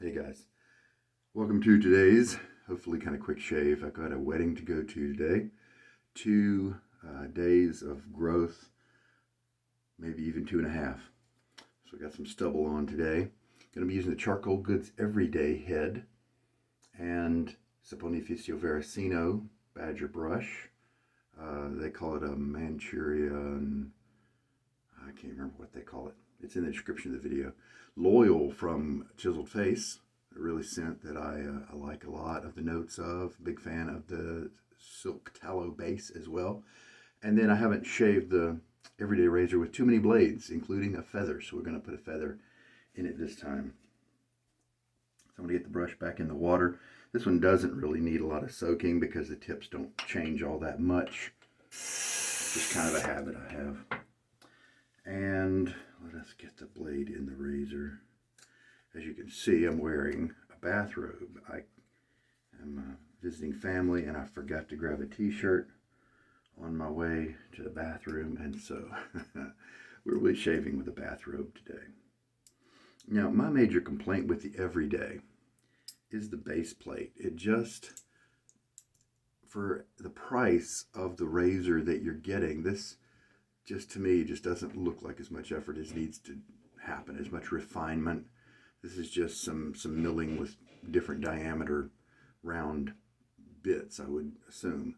Hey guys, welcome to today's hopefully kind of quick shave. I've got a wedding to go to today. 2 days of growth, maybe even 2.5. So I got some stubble on today. Going to be using the Charcoal Goods Everyday Head and Saponificio Varesino Badger Brush. They call it a Manchurian. I can't remember what they call it. It's in the description of the video. Loyal from Chiseled Face, a really scent that I like a lot of the notes of. Big fan of the silk tallow base as well. And then I haven't shaved the everyday razor with too many blades, including a feather. So we're going to put a feather in it this time. So I'm going to get the brush back in the water. This one doesn't really need a lot of soaking because the tips don't change all that much. It's just kind of a habit I have. And let us get the blade in the razor. As you can see, I'm wearing a bathrobe. I am visiting family and I forgot to grab a t-shirt on my way to the bathroom, and so we're really shaving with a bathrobe today. Now, my major complaint with the Everyday is the base plate. It just, for the price of the razor that you're getting, this just to me just doesn't look like as much effort as needs to happen, as much refinement. This is just some milling with different diameter round bits, I would assume.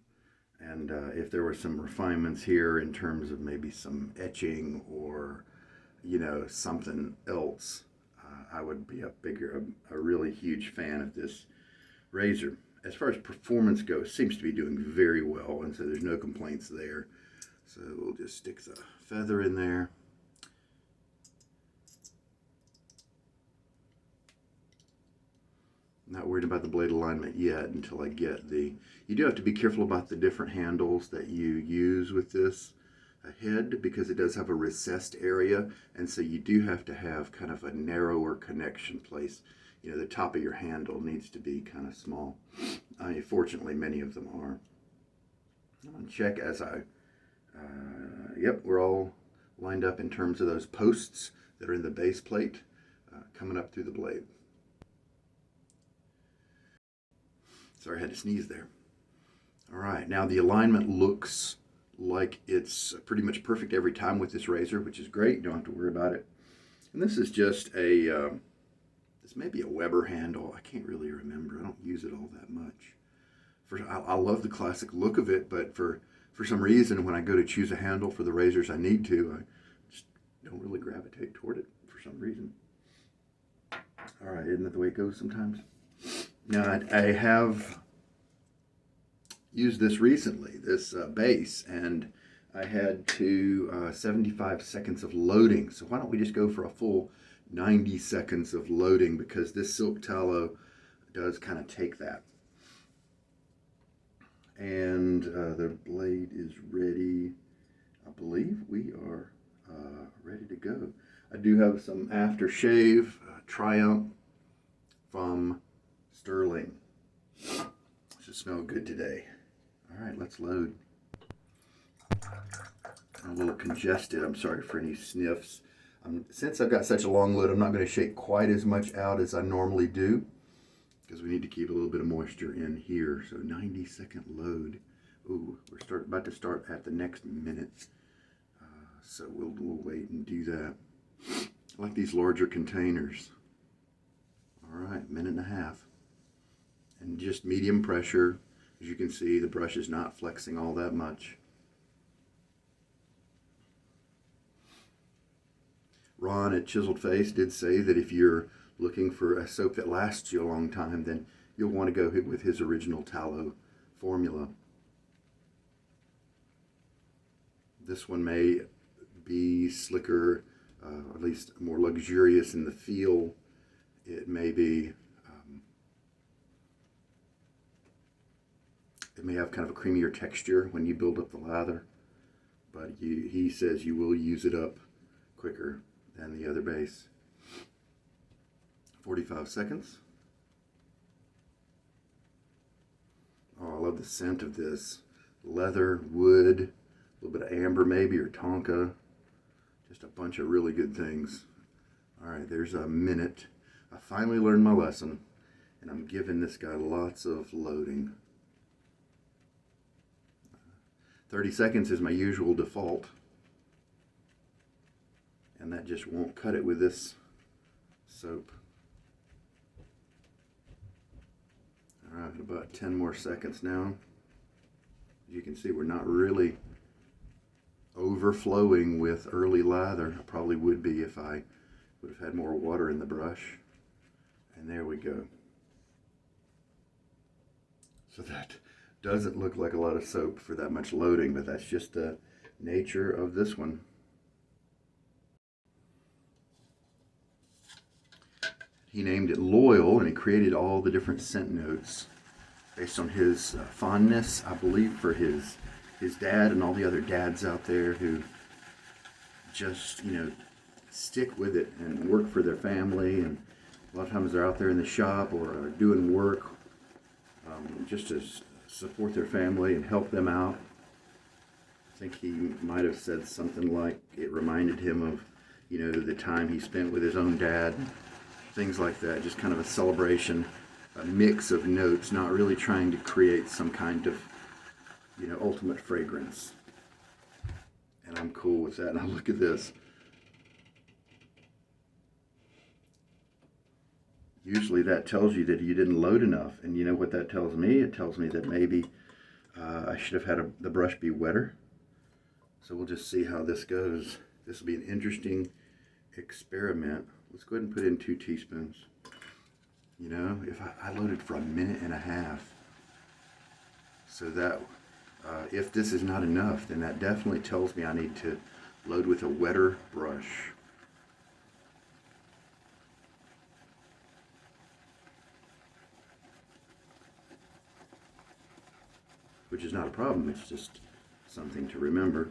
And if there were some refinements here in terms of maybe some etching or, something else, I would be a really huge fan of this razor. As far as performance goes, it seems to be doing very well, and so there's no complaints there. So we'll just stick the feather in there. Not worried about the blade alignment yet until I get the... You do have to be careful about the different handles that you use with this head because it does have a recessed area, and so you do have to have kind of a narrower connection place. The top of your handle needs to be kind of small. Fortunately, many of them are. I'm going to check as I... Yep, we're all lined up in terms of those posts that are in the base plate coming up through the blade. Sorry, I had to sneeze there. All right, now the alignment looks like it's pretty much perfect every time with this razor, which is great. You don't have to worry about it. And this is just this may be a Weber handle. I can't really remember. I don't use it all that much. I love the classic look of it, but for some reason, when I go to choose a handle for the razors I need to, I just don't really gravitate toward it for some reason. All right, isn't that the way it goes sometimes? Now, I have used this recently, this base, and I had 75 seconds of loading. So why don't we just go for a full 90 seconds of loading, because this silk tallow does kind of take that. And the blade is ready. I believe we are ready to go. I do have some aftershave Triumph from Stirling. Should smell good today. All right, let's load. I'm a little congested. I'm sorry for any sniffs. Since I've got such a long load, I'm not going to shake quite as much out as I normally do, because we need to keep a little bit of moisture in here. So 90-second load. Ooh, we're about to start at the next minute. So we'll wait and do that. I like these larger containers. All right, minute and a half. And just medium pressure. As you can see, the brush is not flexing all that much. Ron at Chiseled Face did say that if you're looking for a soap that lasts you a long time, then you'll want to go with his original tallow formula. This one may be slicker, at least more luxurious in the feel. It may be, it may have kind of a creamier texture when you build up the lather, but he says you will use it up quicker than the other base. 45 seconds. Oh, I love the scent of this. Leather, wood, a little bit of amber maybe, or tonka. Just a bunch of really good things. All right, there's a minute I finally learned my lesson, and I'm giving this guy lots of loading. 30 seconds is my usual default, and that just won't cut it with this soap. All right, about 10 more seconds now. As you can see, we're not really overflowing with early lather. I probably would be if I would have had more water in the brush. And there we go. So that doesn't look like a lot of soap for that much loading, but that's just the nature of this one. He named it Loyal, and he created all the different scent notes based on his fondness, I believe, for his dad and all the other dads out there who just, you know, stick with it and work for their family. And a lot of times they're out there in the shop or are doing work just to support their family and help them out. I think he might have said something like it reminded him of, you know, the time he spent with his own dad. Things like that, just kind of a celebration, a mix of notes, not really trying to create some kind of, you know, ultimate fragrance. And I'm cool with that. Now look at this. Usually that tells you that you didn't load enough, and you know what that tells me? It tells me that maybe I should have had the brush be wetter. So we'll just see how this goes. This will be an interesting experiment. Let's go ahead and put in 2 teaspoons. You know, if I loaded for 1.5 minutes, so that if this is not enough, then that definitely tells me I need to load with a wetter brush. Which is not a problem, it's just something to remember.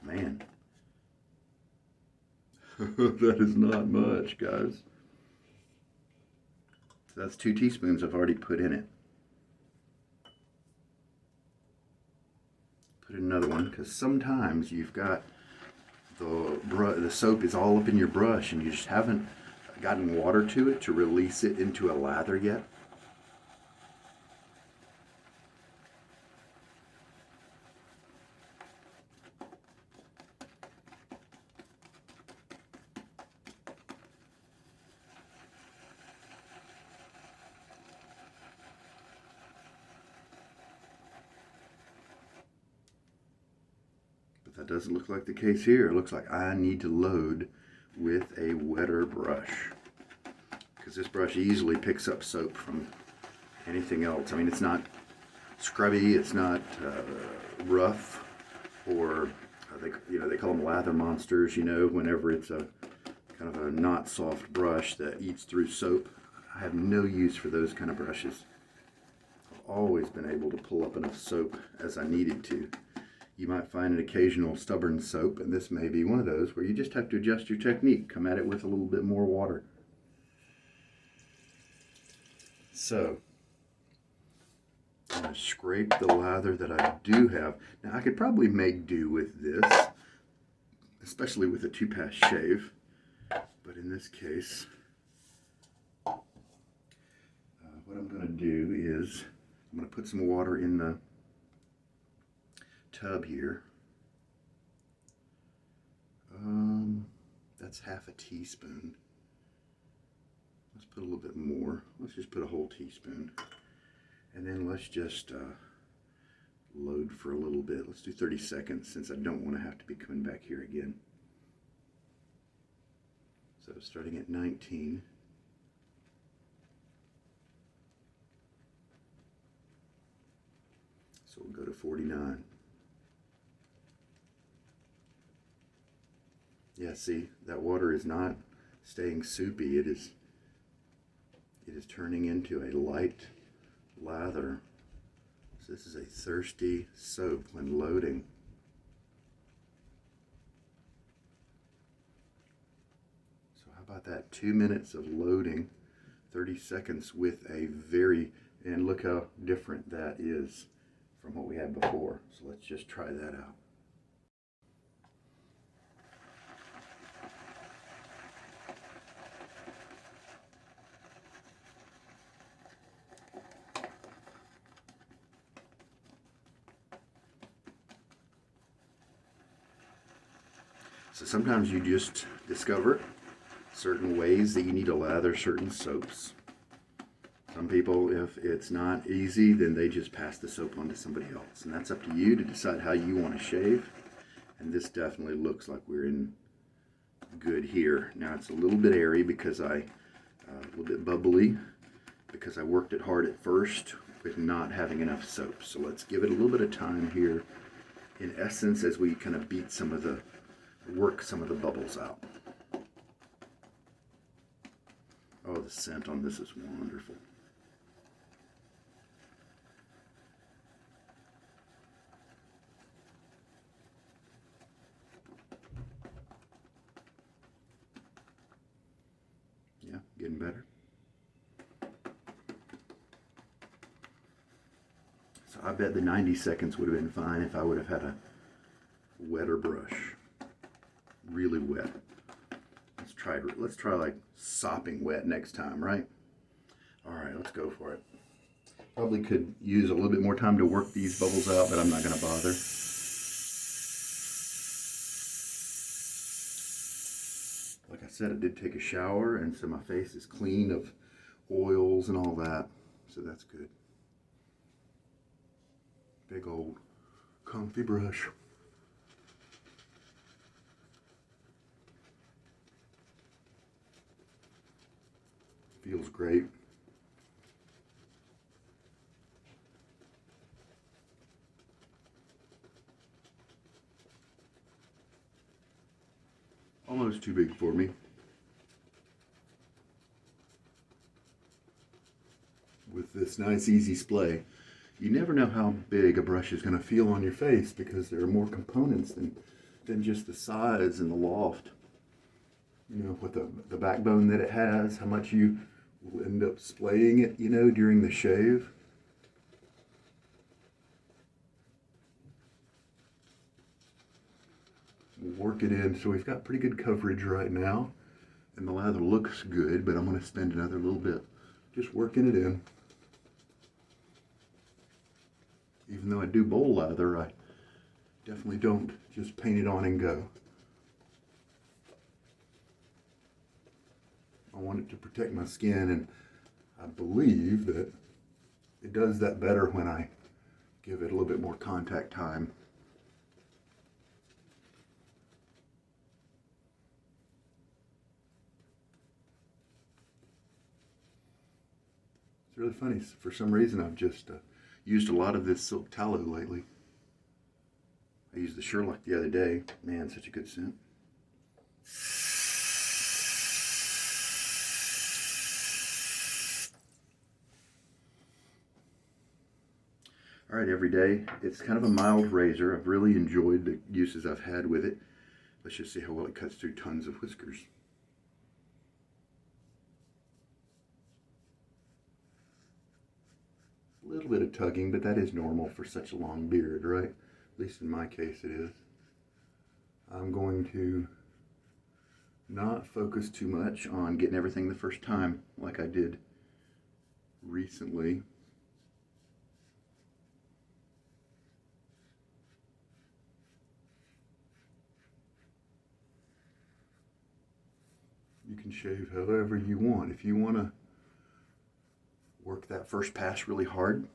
Man, that is not much, guys. So that's 2 teaspoons I've already put in it. Put in another one, because sometimes you've got the soap is all up in your brush and you just haven't gotten water to it to release it into a lather yet. That doesn't look like the case here. It looks like I need to load with a wetter brush, because this brush easily picks up soap from anything else. I mean, it's not scrubby, it's not rough, or they call them lather monsters, you know, whenever it's a kind of a not soft brush that eats through soap. I have no use for those kind of brushes. I've always been able to pull up enough soap as I needed to. You might find an occasional stubborn soap, and this may be one of those where you just have to adjust your technique, come at it with a little bit more water. So, I'm going to scrape the lather that I do have. Now, I could probably make do with this, especially with a 2-pass shave, but in this case, what I'm going to do is I'm going to put some water in the tub here. That's half a teaspoon. Let's put a little bit more. Let's just put a whole teaspoon. And then let's just load for a little bit. Let's do 30 seconds since I don't want to have to be coming back here again. So starting at 19. So we'll go to 49. Yeah, see, that water is not staying soupy. It is turning into a light lather. So this is a thirsty soap when loading. So how about that? 2 minutes of loading, 30 seconds with a and look how different that is from what we had before. So let's just try that out. So sometimes you just discover certain ways that you need to lather certain soaps. Some people, if it's not easy, then they just pass the soap on to somebody else. And that's up to you to decide how you want to shave. And this definitely looks like we're in good here. Now it's a little bit airy because a little bit bubbly, because I worked it hard at first with not having enough soap. So let's give it a little bit of time here, in essence, as we kind of work some of the bubbles out. Oh, the scent on this is wonderful. Yeah, getting better. So I bet the 90 seconds would have been fine if I would have had a wetter brush. Really wet. Let's try like sopping wet next time, right? All right, let's go for it. Probably could use a little bit more time to work these bubbles out, but I'm not going to bother. Like I said, I did take a shower, and so my face is clean of oils and all that, so that's good. Big old comfy brush. Feels great. Almost too big for me. With this nice easy splay, you never know how big a brush is going to feel on your face because there are more components than just the size and the loft. You know, with the backbone that it has, how much you will end up splaying it, you know, during the shave. We'll work it in. So we've got pretty good coverage right now, and the lather looks good, but I'm going to spend another little bit just working it in. Even though I do bowl lather, I definitely don't just paint it on and go. I want it to protect my skin, and I believe that it does that better when I give it a little bit more contact time. It's really funny. For some reason, I've just used a lot of this silk tallow lately. I used the Sherlock the other day. Man, such a good scent. All right, every day. It's kind of a mild razor. I've really enjoyed the uses I've had with it. Let's just see how well it cuts through tons of whiskers. A little bit of tugging, but that is normal for such a long beard, right? At least in my case it is. I'm going to not focus too much on getting everything the first time like I did recently. You can shave however you want. If you want to work that first pass really hard,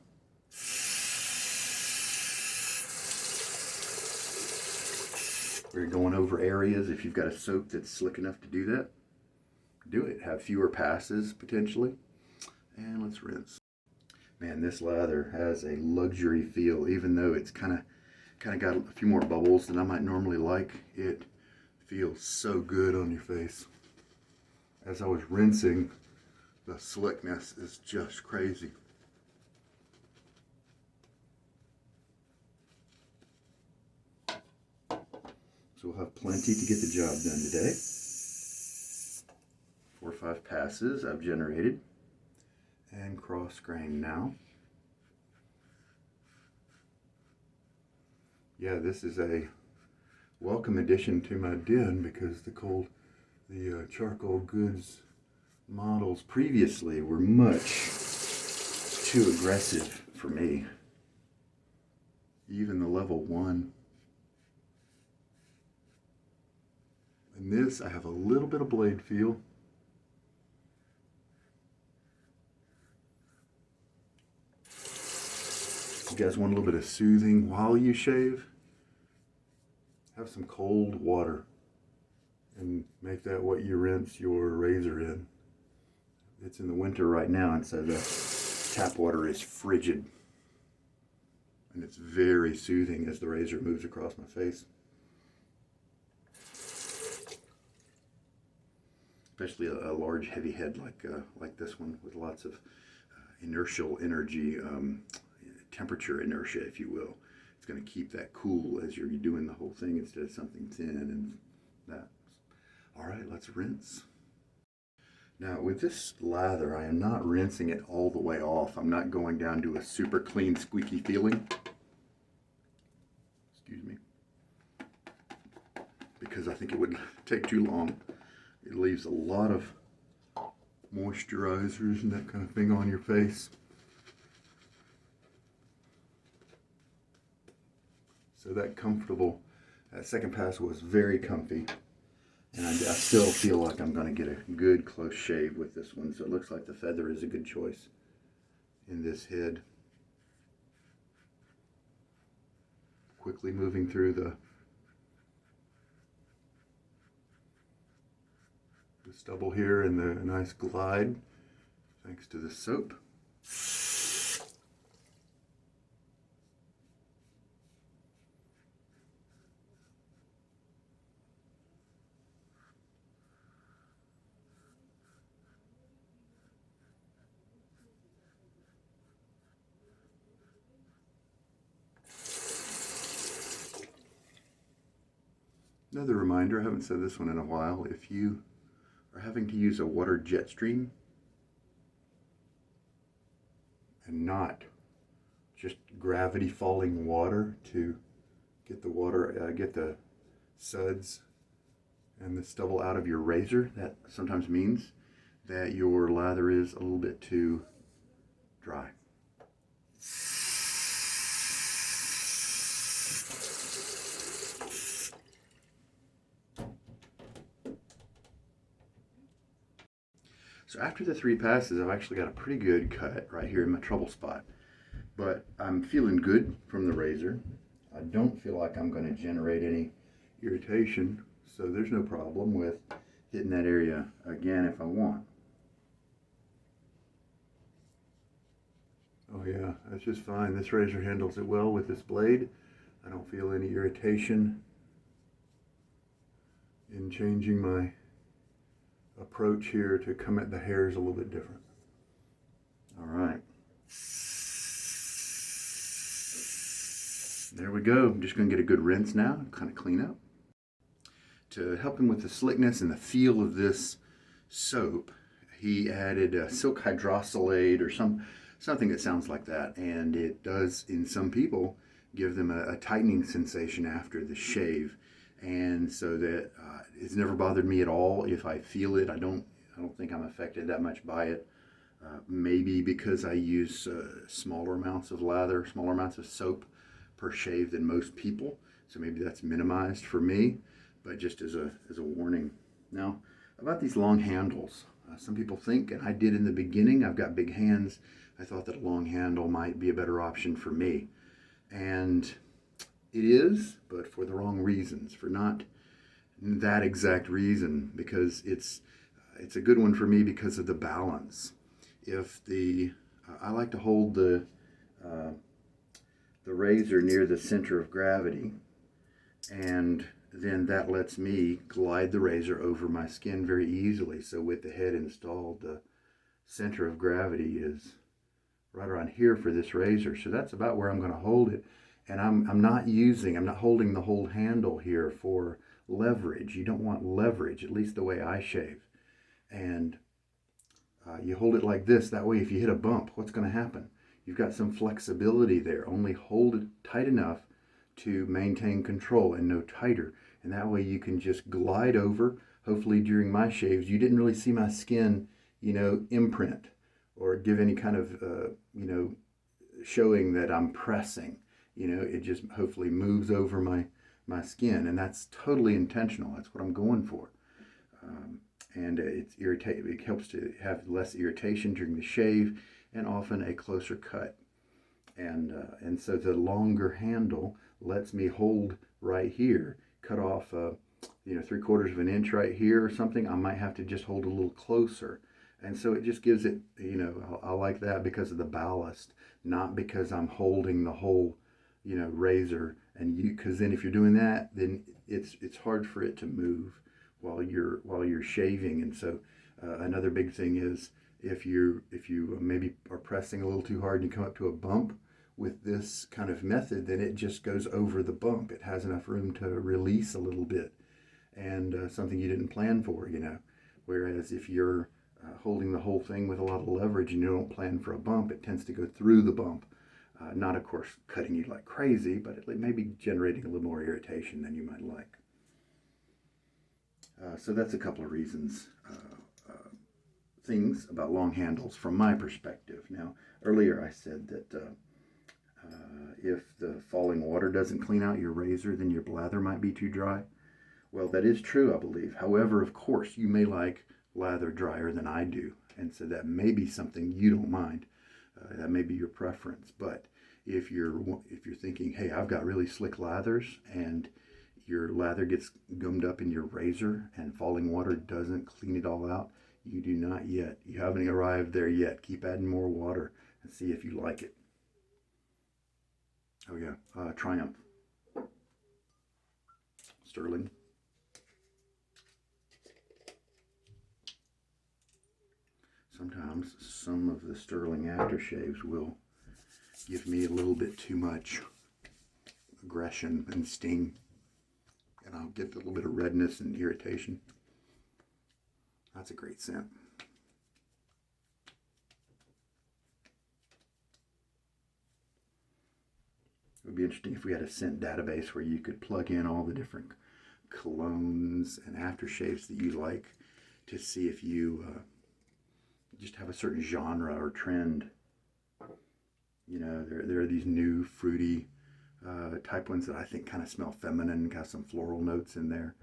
or you're going over areas, if you've got a soap that's slick enough to do that, do it. Have fewer passes potentially. And let's rinse. Man, this lather has a luxury feel, even though it's kind of got a few more bubbles than I might normally like. It feels so good on your face. As I was rinsing, the slickness is just crazy. So we'll have plenty to get the job done today. 4 or 5 passes I've generated. And cross grain now. Yeah, this is a welcome addition to my den because the charcoal goods models previously were much too aggressive for me. Even the level 1. And this, I have a little bit of blade feel. You guys want a little bit of soothing while you shave? Have some cold water and make that what you rinse your razor in. It's in the winter right now, and so the tap water is frigid. And it's very soothing as the razor moves across my face. Especially a large heavy head like this one with lots of inertial energy, temperature inertia, if you will. It's going to keep that cool as you're doing the whole thing instead of something thin and that. All right, let's rinse. Now with this lather, I am not rinsing it all the way off. I'm not going down to a super clean, squeaky feeling. Excuse me. Because I think it would take too long. It leaves a lot of moisturizers and that kind of thing on your face. So that second pass was very comfy. And I still feel like I'm going to get a good close shave with this one. So it looks like the feather is a good choice in this head. Quickly moving through the stubble here and the nice glide thanks to the soap. Another reminder, I haven't said this one in a while, if you are having to use a water jet stream and not just gravity falling water to get the suds and the stubble out of your razor, that sometimes means that your lather is a little bit too dry. So after the 3 passes, I've actually got a pretty good cut right here in my trouble spot. But I'm feeling good from the razor. I don't feel like I'm going to generate any irritation, so there's no problem with hitting that area again if I want. Oh yeah, that's just fine. This razor handles it well with this blade. I don't feel any irritation in changing my approach here to come at the hairs a little bit different. All right. There we go. I'm just going to get a good rinse now and kind of clean up. To help him with the slickness and the feel of this soap, he added silk hydrosylate or something that sounds like that, and it does, in some people, give them a tightening sensation after the shave. And so that it's never bothered me at all. If I feel it, I don't think I'm affected that much by it. Maybe because I use smaller amounts of lather, smaller amounts of soap per shave than most people. So maybe that's minimized for me, but just as a warning. Now, about these long handles. Some people think, and I did in the beginning, I've got big hands. I thought that a long handle might be a better option for me. And it is, but for the wrong reasons, for not that exact reason, because it's a good one for me because of the balance. I like to hold the razor near the center of gravity, and then that lets me glide the razor over my skin very easily. So with the head installed, the center of gravity is right around here for this razor. So that's about where I'm going to hold it. And I'm not holding the whole handle here for leverage. You don't want leverage, at least the way I shave. And you hold it like this. That way, if you hit a bump, what's going to happen? You've got some flexibility there. Only hold it tight enough to maintain control and no tighter. And that way you can just glide over. Hopefully during my shaves, you didn't really see my skin, imprint or give any kind of, showing that I'm pressing. It just hopefully moves over my skin, and that's totally intentional. That's what I'm going for. And it helps to have less irritation during the shave and often a closer cut. And so the longer handle lets me hold right here, cut off, 3/4 of an inch right here or something. I might have to just hold a little closer. And so it just gives it, I like that because of the ballast, not because I'm holding the whole, razor. And because then if you're doing that, then it's hard for it to move while you're shaving. And so another big thing is if you maybe are pressing a little too hard and you come up to a bump with this kind of method, then it just goes over the bump. It has enough room to release a little bit, and something you didn't plan for, Whereas if you're holding the whole thing with a lot of leverage and you don't plan for a bump, it tends to go through the bump. Not, of course, cutting you like crazy, but it may be generating a little more irritation than you might like. So that's a couple of reasons, things about long handles from my perspective. Now, earlier I said that if the falling water doesn't clean out your razor, then your blather might be too dry. Well, that is true, I believe. However, of course, you may like lather drier than I do, and so that may be something you don't mind. That may be your preference. But if you're thinking, hey, I've got really slick lathers, and your lather gets gummed up in your razor and falling water doesn't clean it all out, you do not yet. You haven't arrived there yet. Keep adding more water and see if you like it. Oh yeah, Triumph, Stirling. Sometimes some of the Stirling aftershaves will give me a little bit too much aggression and sting, and I'll get a little bit of redness and irritation. That's a great scent. It would be interesting if we had a scent database where you could plug in all the different colognes and aftershaves that you like to see if you just have a certain genre or trend. There are these new fruity type ones that I think kind of smell feminine, got some floral notes in there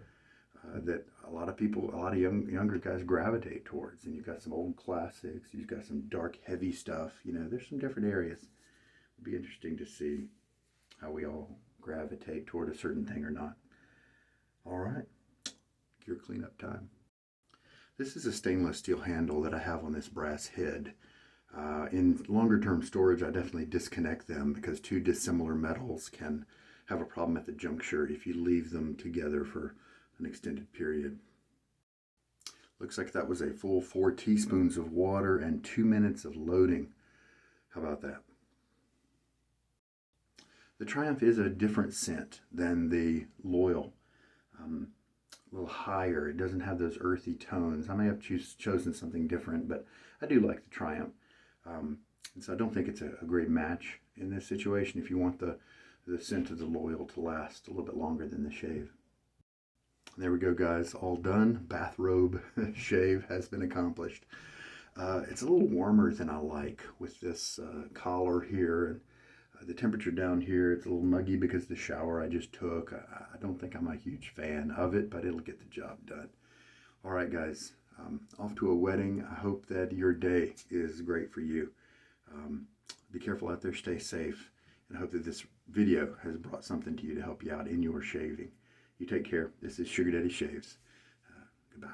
that a lot of younger guys gravitate towards. And you've got some old classics, you've got some dark, heavy stuff. There's some different areas. It'd be interesting to see how we all gravitate toward a certain thing or not. All right, gear cleanup time. This is a stainless steel handle that I have on this brass head. In longer term storage, I definitely disconnect them because two dissimilar metals can have a problem at the juncture if you leave them together for an extended period. Looks like that was a full 4 teaspoons of water and 2 minutes of loading. How about that? The Triumph is a different scent than the Loyal. A little higher. It doesn't have those earthy tones. I may have chosen something different, but I do like the Triumph. And so I don't think it's a great match in this situation if you want the scent of the Loyal to last a little bit longer than the shave. There we go, guys. All done. Bathrobe shave has been accomplished. It's a little warmer than I like with this collar here. And the temperature down here, it's a little muggy because of the shower I just took. I don't think I'm a huge fan of it, but it'll get the job done. All right, guys. Off to a wedding. I hope that your day is great for you. Be careful out there. Stay safe. And I hope that this video has brought something to you to help you out in your shaving. You take care. This is Sugar Daddy Shaves. Goodbye.